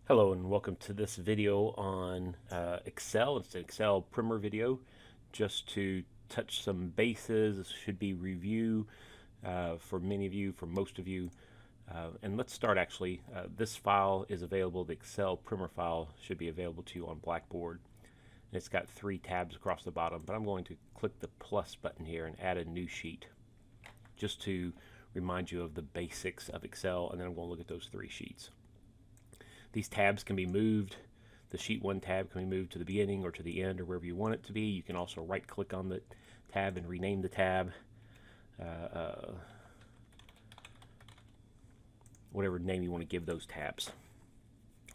Hello and welcome to this video on Excel. It's an Excel primer video just to touch some bases. This should be review for many of you, for most of you. And let's start actually. This file is available, the Excel primer file should be available to you on Blackboard. And it's got 3 tabs across the bottom, but I'm going to click the plus button here and add a new sheet just to remind you of the basics of Excel, and then I'm going to look at those 3 sheets. These tabs can be moved. The sheet 1 tab can be moved to the beginning or to the end or wherever you want it to be. You can also right click on the tab and rename the tab. Whatever name you want to give those tabs.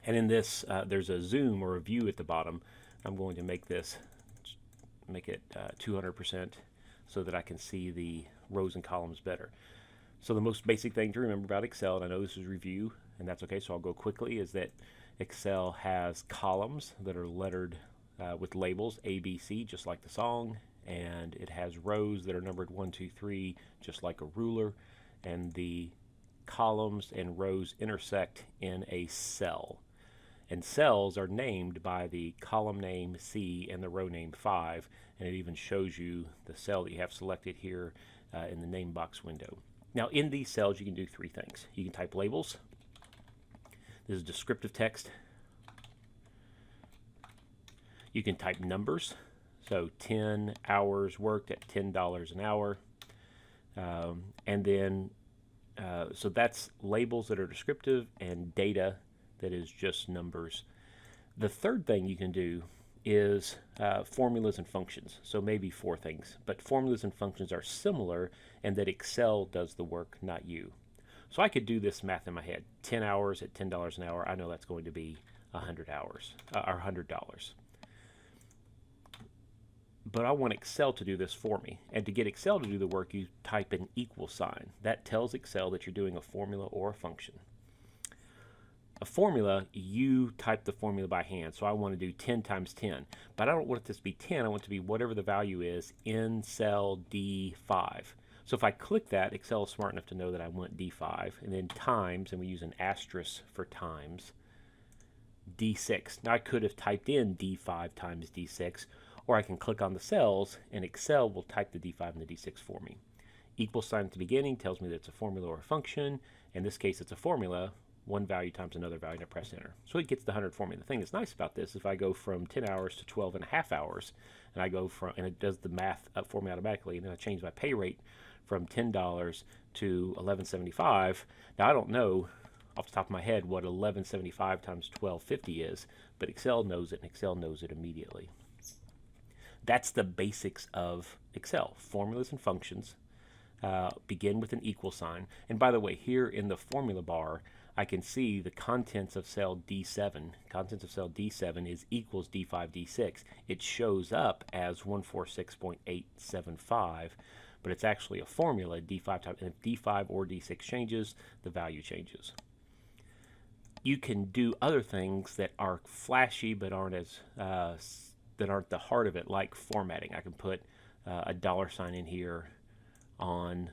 And in this, there's a zoom or a view at the bottom. I'm going to make it 200% so that I can see the rows and columns better. So the most basic thing to remember about Excel, and I know this is review, and that's okay, so I'll go quickly, is that Excel has columns that are lettered with labels A, B, C, just like the song, and it has rows that are numbered 1, 2, 3, just like a ruler, and the columns and rows intersect in a cell. And cells are named by the column name C and the row name 5, and it even shows you the cell that you have selected here in the name box window. Now in these cells you can do 3 things. You can type labels. This is descriptive text. You can type numbers. So 10 hours worked at $10 an hour. And then, so that's labels that are descriptive and data that is just numbers. The third thing you can do is formulas and functions. So maybe 4 things, but formulas and functions are similar in that Excel does the work, not you. So I could do this math in my head. 10 hours at $10 an hour, I know that's going to be 100 hours, or $100. But I want Excel to do this for me. And to get Excel to do the work, you type an equal sign. That tells Excel that you're doing a formula or a function. A formula, you type the formula by hand. So I want to do 10 times 10. But I don't want this to be 10. I want it to be whatever the value is in cell D5. So if I click that, Excel is smart enough to know that I want D5. And then times, and we use an asterisk for times, D6. Now I could have typed in D5 times D6, or I can click on the cells, and Excel will type the D5 and the D6 for me. Equal sign at the beginning tells me that it's a formula or a function. In this case, it's a formula. One value times another value, and I press enter. So it gets the 100 for me. The thing that's nice about this is if I go from 10 hours to 12 and a half hours, and I go from, and it does the math up for me automatically, and then I change my pay rate from $10 to $11.75. Now I don't know off the top of my head what $11.75 times $12.50 is, but Excel knows it, and Excel knows it immediately. That's the basics of Excel. Formulas and functions begin with an equal sign. And by the way, here in the formula bar, I can see the contents of cell D7. Contents of cell D7 is equals D5, D6. It shows up as 146.875, but it's actually a formula, D5 times, and if D5 or D6 changes, the value changes. You can do other things that are flashy but aren't as that aren't the heart of it, like formatting. I can put a $sign in here on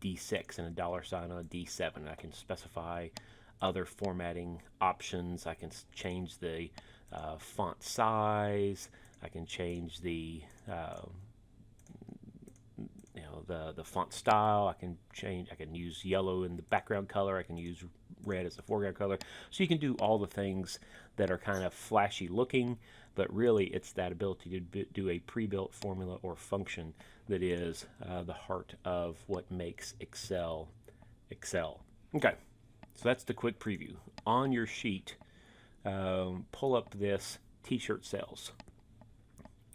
D6 and a $sign on D7. I can specify other formatting options. I can change the font size. I can change the the font style. I can use yellow in the background color. I can use red as the foreground color. So you can do all the things that are kind of flashy looking, but really it's that ability to do a pre-built formula or function that is the heart of what makes Excel Excel. Okay, so that's the quick preview. On your sheet, pull up this t-shirt sales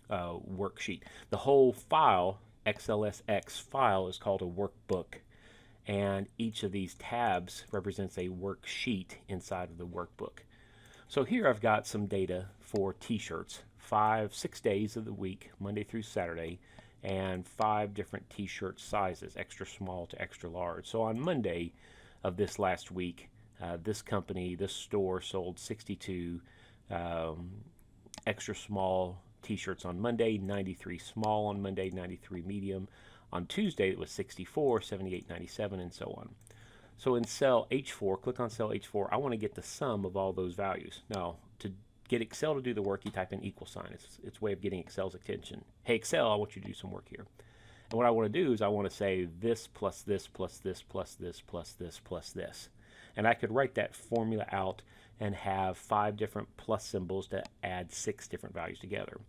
worksheet. The whole file, XLSX file, is called a workbook, and each of these tabs represents a worksheet inside of the workbook. So here I've got some data for t-shirts, 6 days of the week, Monday through Saturday, and 5 different t-shirt sizes, extra small to extra large. So on Monday of this last week, this store sold 62 extra small t-shirts on Monday, 93 small on Monday, 93 medium. On Tuesday it was 64, 78, 97, and so on. So in cell H4, click on cell H4, I want to get the sum of all those values. Now, to get Excel to do the work, you type in equal sign. It's a way of getting Excel's attention. Hey, Excel, I want you to do some work here. And what I want to do is I want to say this plus this plus this plus this plus this plus this. And I could write that formula out and have 5 different plus symbols to add 6 different values together.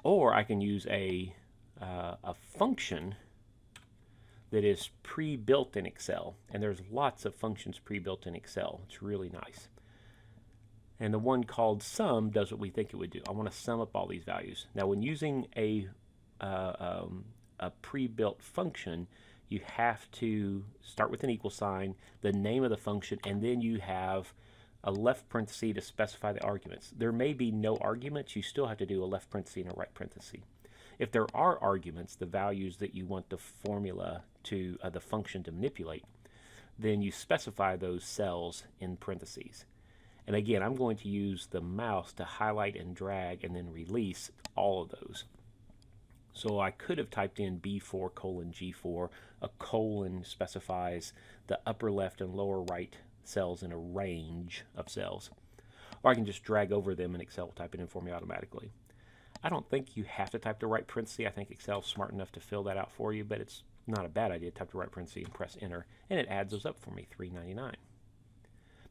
Or I can use a function that is pre-built in Excel. And there's lots of functions pre-built in Excel. It's really nice. And the one called sum does what we think it would do. I want to sum up all these values. Now, when using a pre-built function, you have to start with an equal sign, the name of the function, and then you have a left parenthesis to specify the arguments. There may be no arguments. You still have to do a left parenthesis and a right parenthesis. If there are arguments, the values that you want the formula to, the function to manipulate, then you specify those cells in parentheses. And again, I'm going to use the mouse to highlight and drag and then release all of those. So I could have typed in B4 colon G4. A colon specifies the upper left and lower right cells in a range of cells. Or I can just drag over them and Excel will type it in for me automatically. I don't think you have to type the right parenthesis. I think Excel's smart enough to fill that out for you, but it's not a bad idea to type the right parenthesis and press enter, and it adds those up for me, $3.99.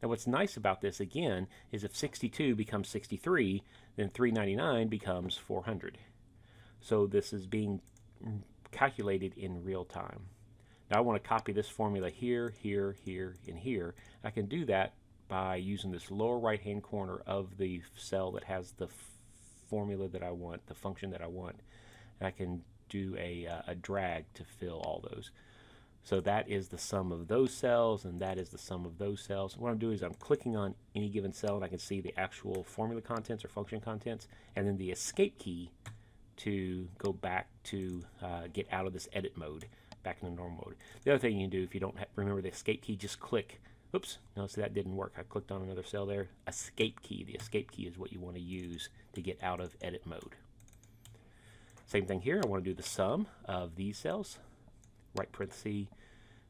Now what's nice about this, again, is if 62 becomes 63, then $3.99 becomes 400. So this is being calculated in real time. Now I want to copy this formula here, here, here, and here. I can do that by using this lower right-hand corner of the cell that has the formula that I want, the function that I want. And I can do a drag to fill all those. So that is the sum of those cells, and that is the sum of those cells. What I'm doing is I'm clicking on any given cell, and I can see the actual formula contents or function contents, and then the escape key to go back to get out of this edit mode, back in the normal mode. The other thing you can do, if you don't remember the escape key, just click. Oops, no, so that didn't work. I clicked on another cell there. Escape key. The escape key is what you want to use to get out of edit mode. Same thing here. I want to do the sum of these cells. Right parenthesis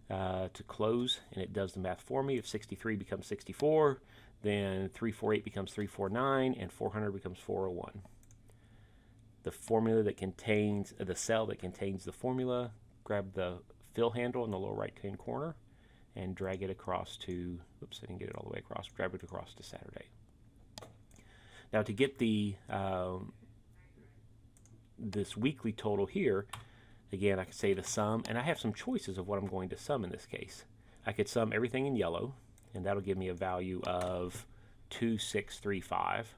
to close, and it does the math for me. If 63 becomes 64, then 348 becomes 349, and 400 becomes 401. The formula that contains, the cell that contains the formula, grab the fill handle in the lower right hand corner and drag it across to, oops, I didn't get it all the way across, drag it across to Saturday. Now to get the this weekly total here, again, I could say the sum, and I have some choices of what I'm going to sum in this case. I could sum everything in yellow, and that'll give me a value of 2635.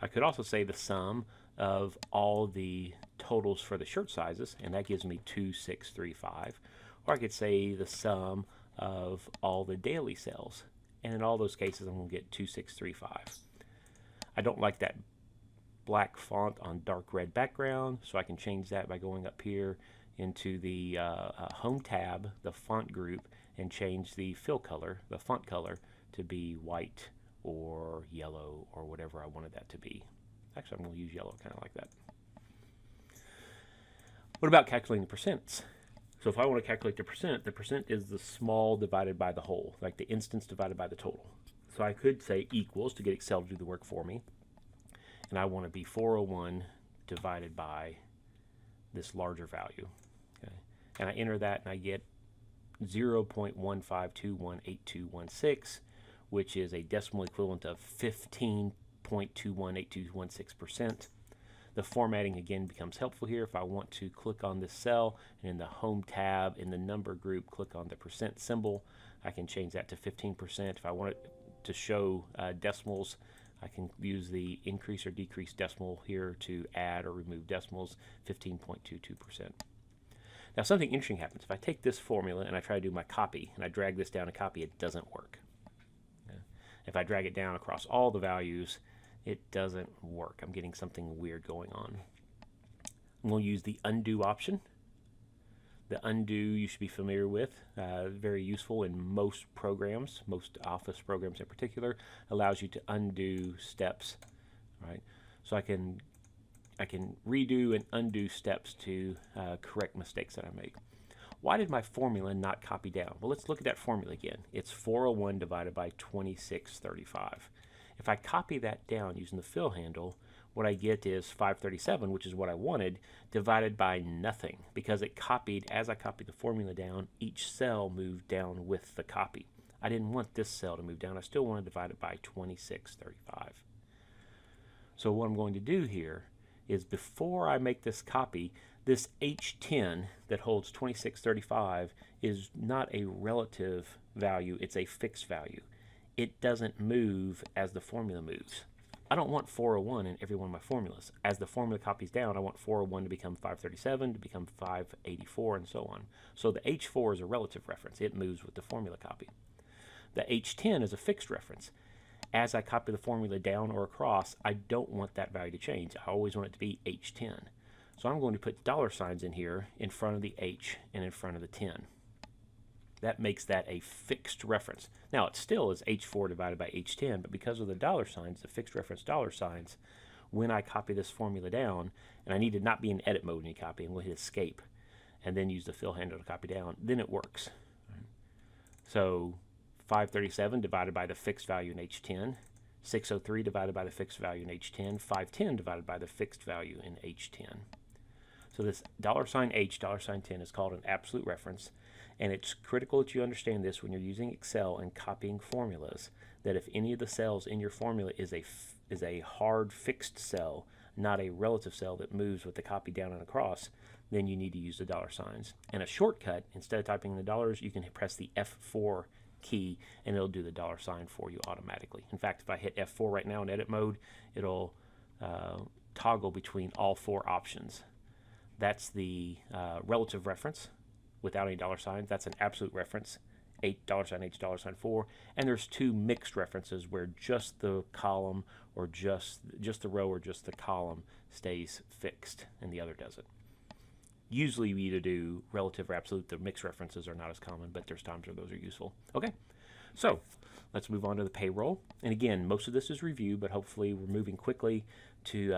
I could also say the sum of all the totals for the shirt sizes, and that gives me 2635. Or I could say the sum of all the daily sales, and in all those cases I'm going to get 2635. I don't like that black font on dark red background, so I can change that by going up here into the Home tab, the font group, and change the fill color, the font color, to be white or yellow or whatever I wanted that to be. Actually, I'm going to use yellow, kind of like that. What about calculating the percents? So if I want to calculate the percent is the small divided by the whole, like the instance divided by the total. So I could say equals to get Excel to do the work for me. And I want to be 401 divided by this larger value. Okay. And I enter that and I get 0.15218216, which is a decimal equivalent of 15.218216%. The formatting again becomes helpful here. If I want to click on this cell and in the Home tab in the number group click on the percent symbol, I can change that to 15%. If I want it to show decimals, I can use the increase or decrease decimal here to add or remove decimals, 15.22%. Now something interesting happens. If I take this formula and I try to do my copy and I drag this down to copy, it doesn't work. If I drag it down across all the values, it doesn't work. I'm getting something weird going on. I'm going to use the undo option. The undo you should be familiar with, very useful in most programs, most Office programs in particular, allows you to undo steps, right? So I can redo and undo steps to correct mistakes that I make. Why did my formula not copy down? Well, let's look at that formula again. It's 401 divided by 2635. If I copy that down using the fill handle, what I get is 537, which is what I wanted, divided by nothing, because it copied, as I copied the formula down, each cell moved down with the copy. I didn't want this cell to move down. I still want to divide it by 2635. So what I'm going to do here is, before I make this copy, this H10 that holds 2635 is not a relative value, it's a fixed value. It doesn't move as the formula moves. I don't want 401 in every one of my formulas. As the formula copies down, I want 401 to become 537, to become 584, and so on. So the H4 is a relative reference. It moves with the formula copy. The H10 is a fixed reference. As I copy the formula down or across, I don't want that value to change. I always want it to be H10. So I'm going to put dollar signs in here in front of the H and in front of the 10. That makes that a fixed reference. Now, it still is H4 divided by H10, but because of the dollar signs, the fixed reference dollar signs, when I copy this formula down, and I need to not be in edit mode when you copy, I'm going to hit escape and then use the fill handle to copy down, then it works. So 537 divided by the fixed value in H10, 603 divided by the fixed value in H10, 510 divided by the fixed value in H10. So this $H, $10 is called an absolute reference, and it's critical that you understand this when you're using Excel and copying formulas, that if any of the cells in your formula is a hard fixed cell, not a relative cell that moves with the copy down and across, then you need to use the dollar signs. And a shortcut, instead of typing the dollars, you can press the F4 key and it'll do the dollar sign for you automatically. In fact, if I hit F4 right now in edit mode, it'll toggle between all four options. That's the relative reference without any dollar signs. That's an absolute reference, $H, $4. And there's two mixed references where just the column or just the row or just the column stays fixed and the other doesn't. Usually we either do relative or absolute. The mixed references are not as common, but there's times where those are useful. Okay, so let's move on to the payroll. And again, most of this is review, but hopefully we're moving quickly to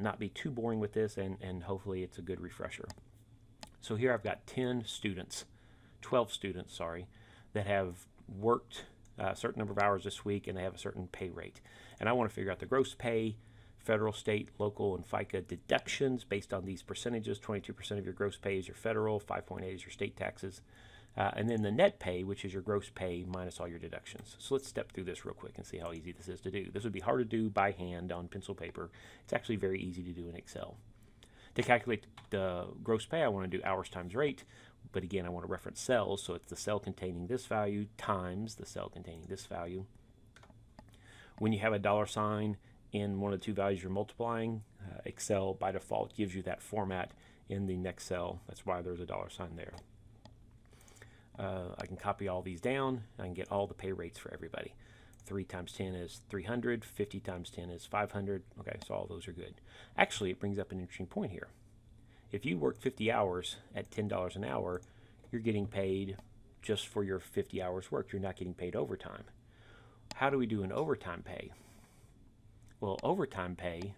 not be too boring with this, and hopefully it's a good refresher. So here I've got 12 students, that have worked a certain number of hours this week, and they have a certain pay rate. And I want to figure out the gross pay, federal, state, local, and FICA deductions based on these percentages. 22% of your gross pay is your federal, 5.8 is your state taxes, and then the net pay, which is your gross pay minus all your deductions. So let's step through this real quick and see how easy this is to do. This would be hard to do by hand on pencil paper. It's actually very easy to do in Excel. To calculate the gross pay, I want to do hours times rate, but again, I want to reference cells, so it's the cell containing this value times the cell containing this value. When you have a dollar sign in one of the two values you're multiplying, Excel by default gives you that format in the next cell. That's why there's a dollar sign there. I can copy all these down. I can get all the pay rates for everybody. 3 times 10 is 300, 50 times 10 is 500. Okay, so all those are good. Actually, it brings up an interesting point here. If you work 50 hours at $10 an hour, you're getting paid just for your 50 hours worked. You're not getting paid overtime. How do we do an overtime pay? Well, overtime pay,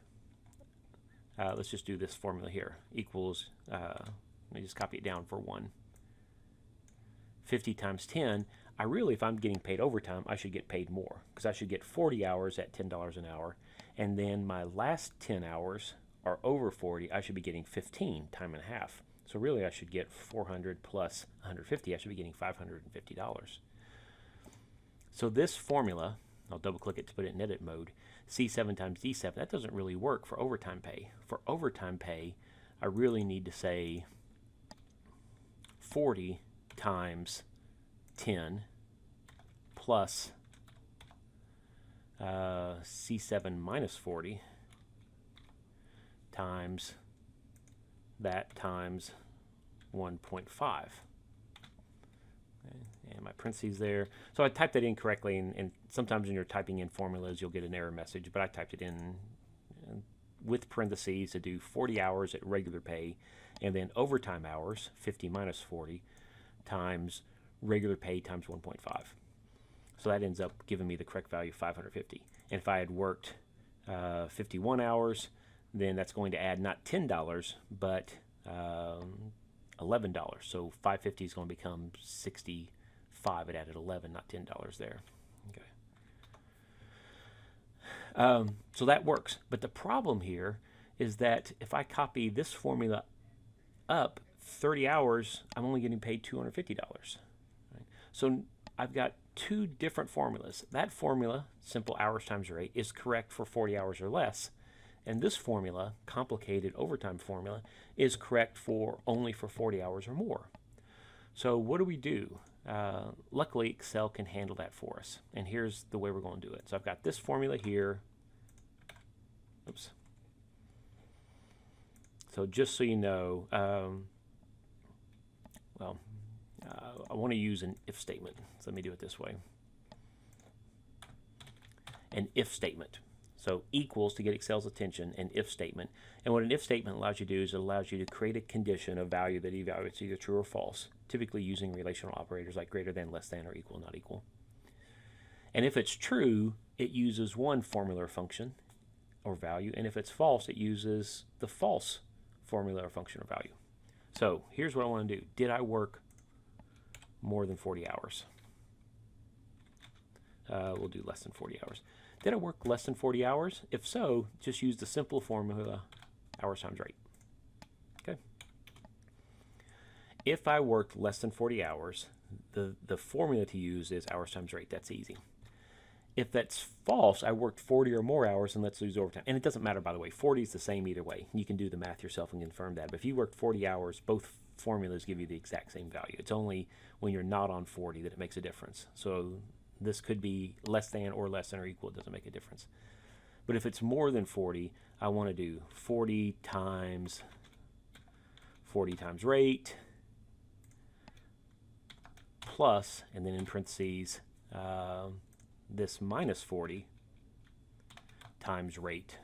let's just do this formula here, equals, let me just copy it down for 1. 50 times 10, if I'm getting paid overtime, I should get paid more, because I should get 40 hours at $10 an hour, and then my last 10 hours are over 40, I should be getting 15, time and a half. So really I should get 400 plus 150, I should be getting $550. So this formula, I'll double click it to put it in edit mode, C7 times D7, that doesn't really work for overtime pay. For overtime pay, I really need to say 40 times 10 plus C7 minus 40 times that times 1.5. And my parentheses there. So I typed that in correctly, and sometimes when you're typing in formulas, you'll get an error message, but I typed it in with parentheses to do 40 hours at regular pay, and then overtime hours, 50 minus 40, times regular pay times 1.5. So that ends up giving me the correct value of 550. And if I had worked 51 hours, then that's going to add not $10, but $11. So 550 is going to become 65. It added 11, not $10 there. Okay. So that works. But the problem here is that if I copy this formula up 30 hours, I'm only getting paid $250. Right? So I've got two different formulas. That formula, simple hours times rate, is correct for 40 hours or less. And this formula, complicated overtime formula, is correct for only for 40 hours or more. So what do we do? Luckily, Excel can handle that for us. And here's the way we're going to do it. So I've got this formula here. Oops. So just so you know, I want to use an if statement. So let me do it this way. An if statement. So equals to get Excel's attention, an if statement. And what an if statement allows you to do is it allows you to create a condition of value that evaluates either true or false, typically using relational operators like greater than, less than, or equal, not equal. And if it's true, it uses one formula or function or value. And if it's false, it uses the false formula or function or value. So here's what I want to do. Did I work more than 40 hours? We'll do less than 40 hours. Did I work less than 40 hours? If so, just use the simple formula, hours times rate. Okay. If I worked less than 40 hours, the formula to use is hours times rate. That's easy. If that's false, I worked 40 or more hours, and let's lose overtime. And it doesn't matter, by the way. 40 is the same either way. You can do the math yourself and confirm that. But if you worked 40 hours, both formulas give you the exact same value. It's only when you're not on 40 that it makes a difference. So this could be less than or equal. It doesn't make a difference. But if it's more than 40, I want to do 40 times rate plus, and then in parentheses, this minus 40 times rate.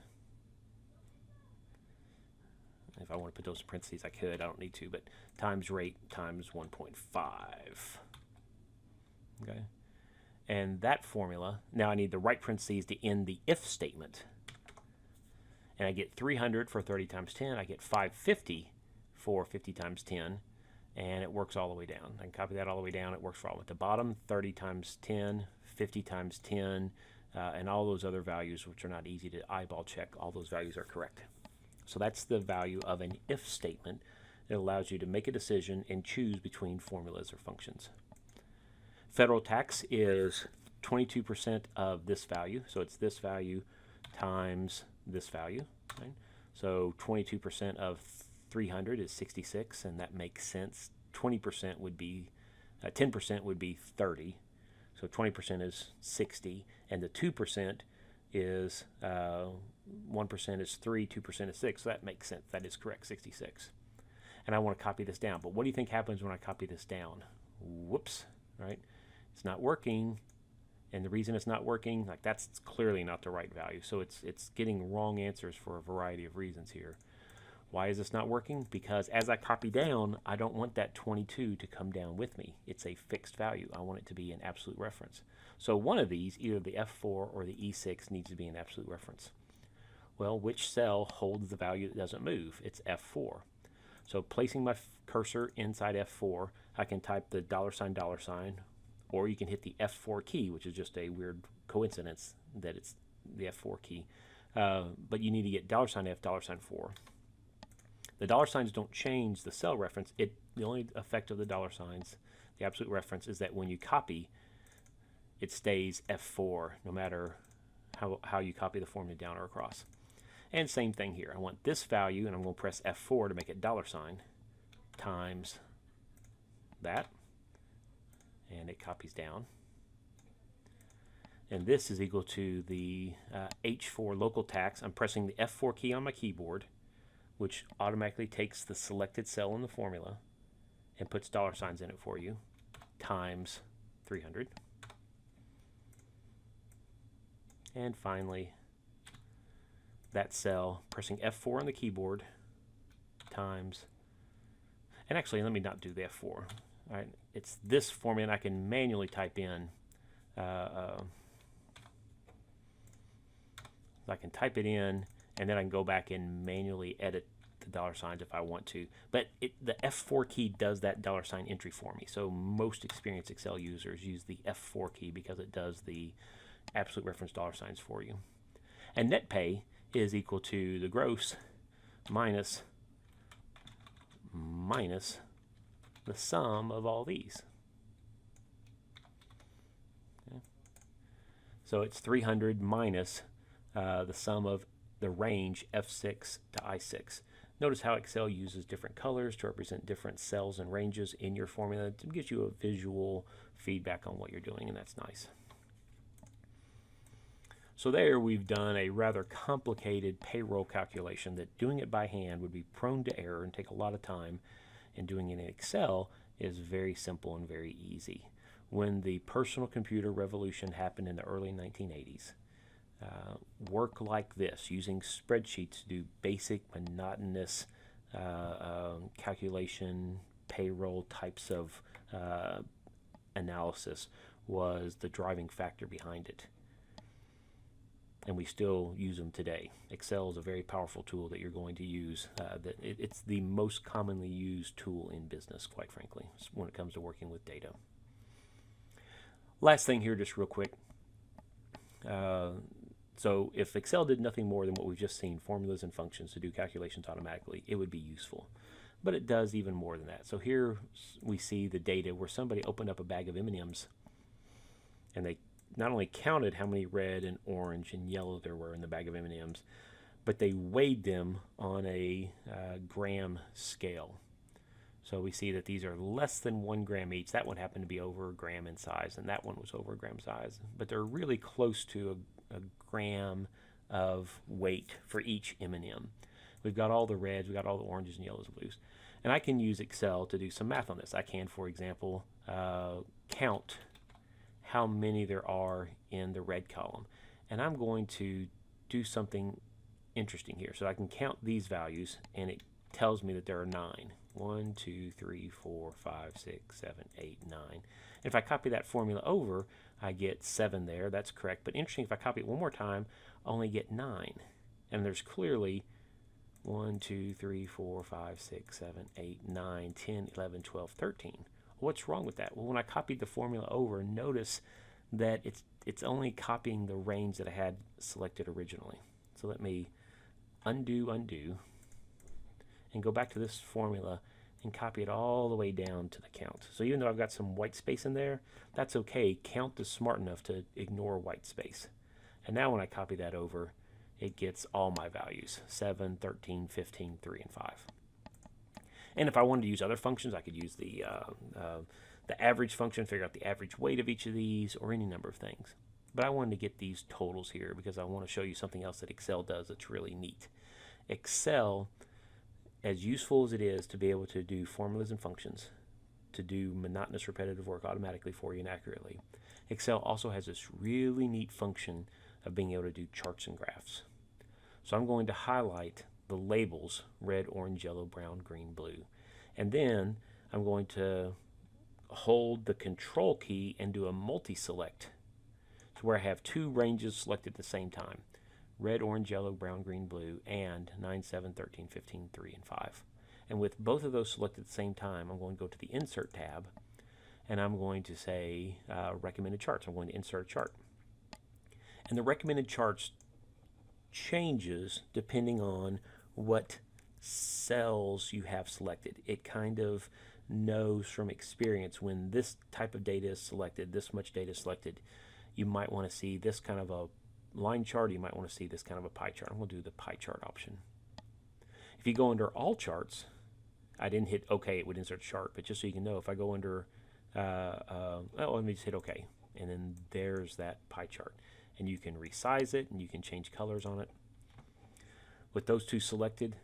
If I want to put those in parentheses, I could. I don't need to, but times rate times 1.5. Okay. And that formula, now I need the right parentheses to end the if statement. And I get 300 for 30 times 10. I get 550 for 50 times 10. And it works all the way down. I can copy that all the way down. It works for all. At the bottom, 30 times 10, 50 times 10, and all those other values, which are not easy to eyeball check, all those values are correct. So that's the value of an if statement. It allows you to make a decision and choose between formulas or functions. Federal tax is 22% of this value. So it's this value times this value. Right? So 22% of 300 is 66, and that makes sense. 20% would be, 10% would be 30. So 20% is 60, and the 2% is 1% is 3, 2% is 6. So that makes sense. That is correct, 66. And I want to copy this down. But what do you think happens when I copy this down? Whoops, right? It's not working. And the reason it's not working, like that's clearly not the right value. So it's getting wrong answers for a variety of reasons here. Why is this not working? Because as I copy down, I don't want that 22 to come down with me. It's a fixed value. I want it to be an absolute reference. So one of these, either the F4 or the E6, needs to be an absolute reference. Well, which cell holds the value that doesn't move? It's F4. So placing my cursor inside F4, I can type the $, or you can hit the F4 key, which is just a weird coincidence that it's the F4 key. But you need to get $F, $4. The dollar signs don't change the cell reference. The only effect of the dollar signs, the absolute reference, is that when you copy, it stays F4 no matter how you copy the formula down or across. And same thing here. I want this value, and I'm going to press F4 to make it $, times that. And it copies down. And this is equal to the H4 local tax. I'm pressing the F4 key on my keyboard, which automatically takes the selected cell in the formula and puts $signs in it for you, times 300. And finally, that cell, pressing F4 on the keyboard, times, and actually let me not do the F4. All right, it's this formula, and I can manually type in, I can type it in, and then I can go back and manually edit the dollar signs if I want to. But the F4 key does that dollar sign entry for me. So most experienced Excel users use the F4 key because it does the absolute reference dollar signs for you. And net pay is equal to the gross minus the sum of all these. Okay. So it's 300 minus the sum of the range F6 to I6. Notice how Excel uses different colors to represent different cells and ranges in your formula. It gives you a visual feedback on what you're doing, and that's nice. So there we've done a rather complicated payroll calculation that doing it by hand would be prone to error and take a lot of time, and doing it in Excel is very simple and very easy. When the personal computer revolution happened in the early 1980s, work like this, using spreadsheets to do basic, monotonous calculation, payroll types of analysis, was the driving factor behind it. And we still use them today. Excel is a very powerful tool that you're going to use. It's the most commonly used tool in business, quite frankly, when it comes to working with data. Last thing here, just real quick. So if Excel did nothing more than what we've just seen, formulas and functions to do calculations automatically, it would be useful. But it does even more than that. So here we see the data where somebody opened up a bag of M&Ms, and they not only counted how many red and orange and yellow there were in the bag of M&Ms, but they weighed them on a gram scale. So we see that these are less than 1 gram each. That one happened to be over a gram in size, and that one was over a gram size. But they're really close to a gram of weight for each M&M. We've got all the reds, we've got all the oranges and yellows and blues. And I can use Excel to do some math on this. I can, for example, count how many there are in the red column. And I'm going to do something interesting here. So I can count these values, and it tells me that there are 9. 1, 2, 3, 4, 5, 6, 7, 8, 9. If I copy that formula over, I get 7 there. That's correct. But interesting, if I copy it one more time, I only get 9. And there's clearly 1, 2, 3, 4, 5, 6, 7, 8, 9, 10, 11, 12, 13. What's wrong with that? Well, when I copied the formula over, notice that it's only copying the range that I had selected originally. So let me undo, and go back to this formula and copy it all the way down to the count. So even though I've got some white space in there, that's okay. Count is smart enough to ignore white space. And now when I copy that over, it gets all my values, 7, 13, 15, 3, and 5. And if I wanted to use other functions, I could use the average function, figure out the average weight of each of these, or any number of things. But I wanted to get these totals here because I want to show you something else that Excel does that's really neat. Excel, as useful as it is to be able to do formulas and functions, to do monotonous repetitive work automatically for you and accurately, Excel also has this really neat function of being able to do charts and graphs. So I'm going to highlight the labels, red, orange, yellow, brown, green, blue. And then I'm going to hold the control key and do a multi-select to where I have 2 ranges selected at the same time. Red, orange, yellow, brown, green, blue, and 9, 7, 13, 15, 3, and 5. And with both of those selected at the same time, I'm going to go to the Insert tab, and I'm going to say Recommended Charts. I'm going to insert a chart. And the recommended charts changes depending on what cells you have selected. It kind of knows from experience when this type of data is selected, this much data is selected, you might want to see this kind of a line chart, you might want to see this kind of a pie chart. I'm going to do the pie chart option. If you go under all charts, I didn't hit OK, it would insert chart, but just so you can know, if I go under, let me just hit OK, and then there's that pie chart. And you can resize it, and you can change colors on it. With those 2 selected,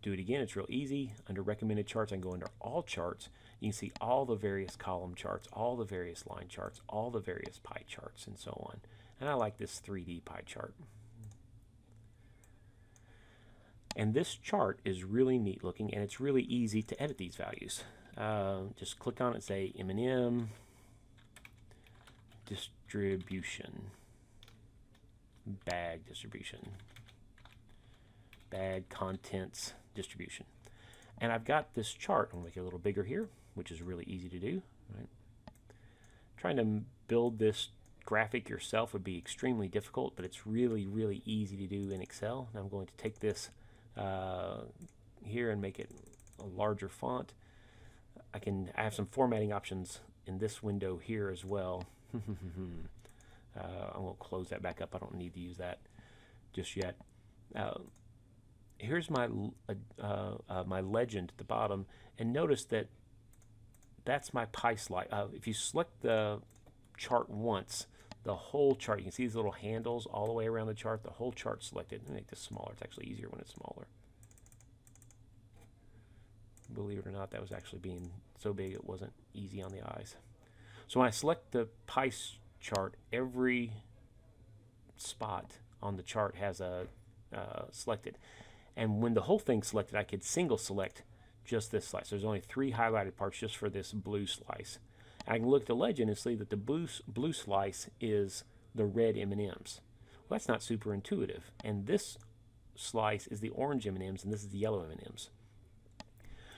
do it again. It's real easy. Under recommended charts, I can go under all charts. You can see all the various column charts, all the various line charts, all the various pie charts, and so on. And I like this 3D pie chart. And this chart is really neat looking, and it's really easy to edit these values. Just click on it and say M&M distribution, bag distribution, bad contents distribution. And I've got this chart. I'm going to make it a little bigger here, which is really easy to do. Right? Trying to build this graphic yourself would be extremely difficult, but it's really, really easy to do in Excel. And I'm going to take this here and make it a larger font. I have some formatting options in this window here as well. I'm going to close that back up. I don't need to use that just yet. Here's my my legend at the bottom, and notice that that's my pie slice. If you select the chart once, the whole chart, you can see these little handles all the way around the chart, the whole chart selected. Let me make this smaller. It's actually easier when it's smaller. Believe it or not, that was actually being so big it wasn't easy on the eyes. So when I select the pie chart, every spot on the chart has a selected. And when the whole thing's selected, I could single select just this slice. There's only 3 highlighted parts just for this blue slice. And I can look at the legend and see that the blue slice is the red M&Ms. Well, that's not super intuitive. And this slice is the orange M&Ms, and this is the yellow M&Ms.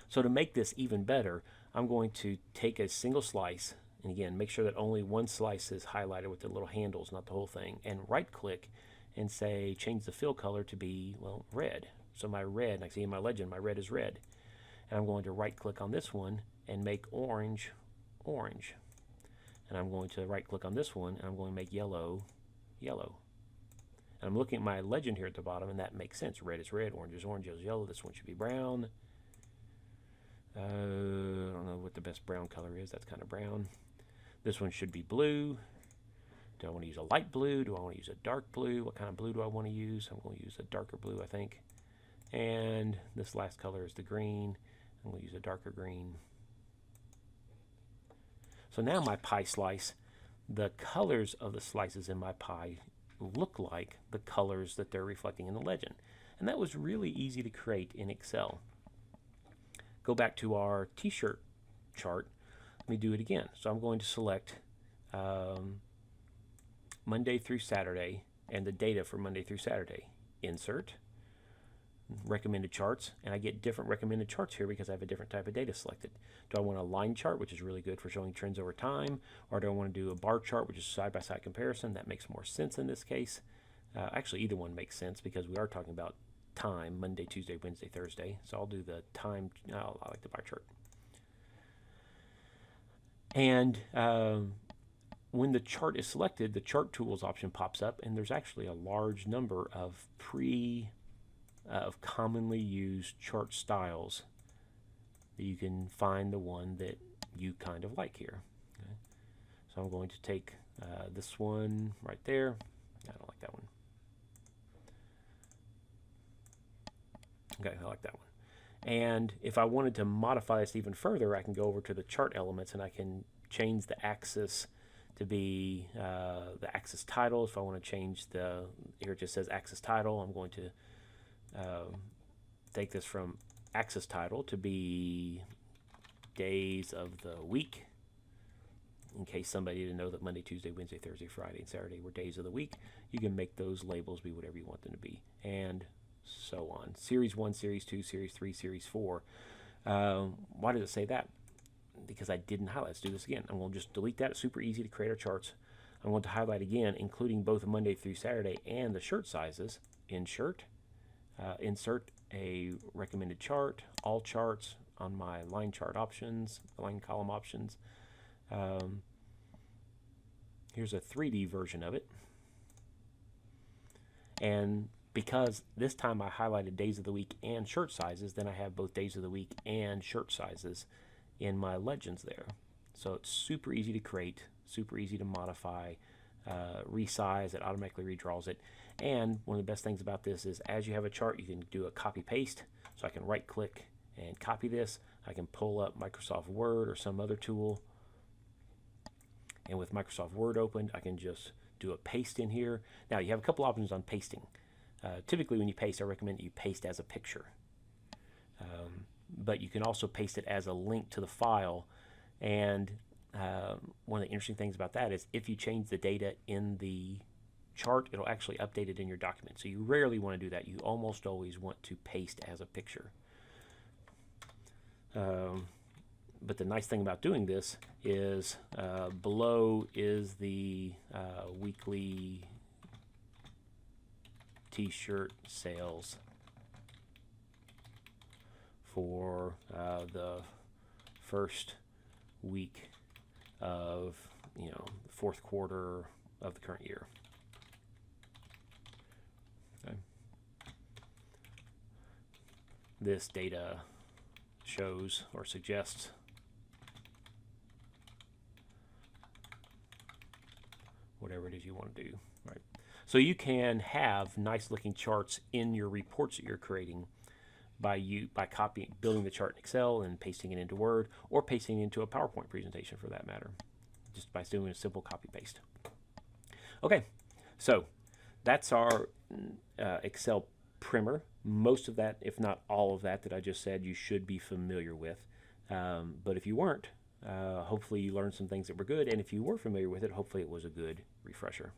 So to make this even better, I'm going to take a single slice, and again, make sure that only one slice is highlighted with the little handles, not the whole thing, and right-click and say, change the fill color to be, well, red. So my red, and I see in my legend, my red is red. And I'm going to right-click on this one and make orange, orange. And I'm going to right-click on this one, and I'm going to make yellow, yellow. And I'm looking at my legend here at the bottom, and that makes sense. Red is red, orange is orange, yellow is yellow. This one should be brown. I don't know what the best brown color is. That's kind of brown. This one should be blue. Do I want to use a light blue? Do I want to use a dark blue? What kind of blue do I want to use? I'm going to use a darker blue, I think. And this last color is the green. I'm going to use a darker green. So now my pie slice, the colors of the slices in my pie look like the colors that they're reflecting in the legend. And that was really easy to create in Excel. Go back to our t-shirt chart. Let me do it again. So I'm going to select Monday through Saturday and the data for Monday through Saturday. Insert, recommended charts, and I get different recommended charts here because I have a different type of data selected. Do I want a line chart, which is really good for showing trends over time, or do I want to do a bar chart, which is side-by-side comparison? That makes more sense in this case. Actually, either one makes sense because we are talking about time, Monday, Tuesday, Wednesday, Thursday. So I'll do the time. I like the bar chart. And when the chart is selected, the chart tools option pops up, and there's actually a large number of commonly used chart styles that you can find the one that you kind of like here. Okay. So I'm going to take this one right there. I don't like that one. Okay, I like that one. And if I wanted to modify this even further, I can go over to the chart elements and I can change the axis to be the axis title. If I want to change here it just says axis title, I'm going to take this from axis title to be days of the week, in case somebody didn't know that Monday, Tuesday, Wednesday, Thursday, Friday, and Saturday were days of the week. You can make those labels be whatever you want them to be, and so on. Series 1, Series 2, Series 3, Series 4. Why did it say that? Because I didn't highlight. Let's do this again. I'm going to just delete that. It's super easy to create our charts. I'm going to highlight again, including both Monday through Saturday and the shirt sizes. Insert a recommended chart, all charts on my line chart options, line column options. Here's a 3D version of it. And because this time I highlighted days of the week and shirt sizes, then I have both days of the week and shirt sizes in my legends there. So it's super easy to create, super easy to modify, resize, it automatically redraws it. And one of the best things about this is as you have a chart, you can do a copy paste. So I can right click and copy this. I can pull up Microsoft Word or some other tool. And with Microsoft Word opened, I can just do a paste in here. Now you have a couple options on pasting. Typically when you paste, I recommend that you paste as a picture. But you can also paste it as a link to the file. And one of the interesting things about that is if you change the data in the chart, it'll actually update it in your document. So you rarely want to do that. You almost always want to paste as a picture. But the nice thing about doing this is below is the weekly t-shirt sales for the first week of the fourth quarter of the current year. Okay. This data shows or suggests whatever it is you want to do, right? So you can have nice looking charts in your reports that you're creating by building the chart in Excel and pasting it into Word, or pasting it into a PowerPoint presentation for that matter, just by doing a simple copy paste. Okay, so that's our Excel primer. Most of that, if not all of that I just said, you should be familiar with. But if you weren't, hopefully you learned some things that were good, and if you were familiar with it, hopefully it was a good refresher.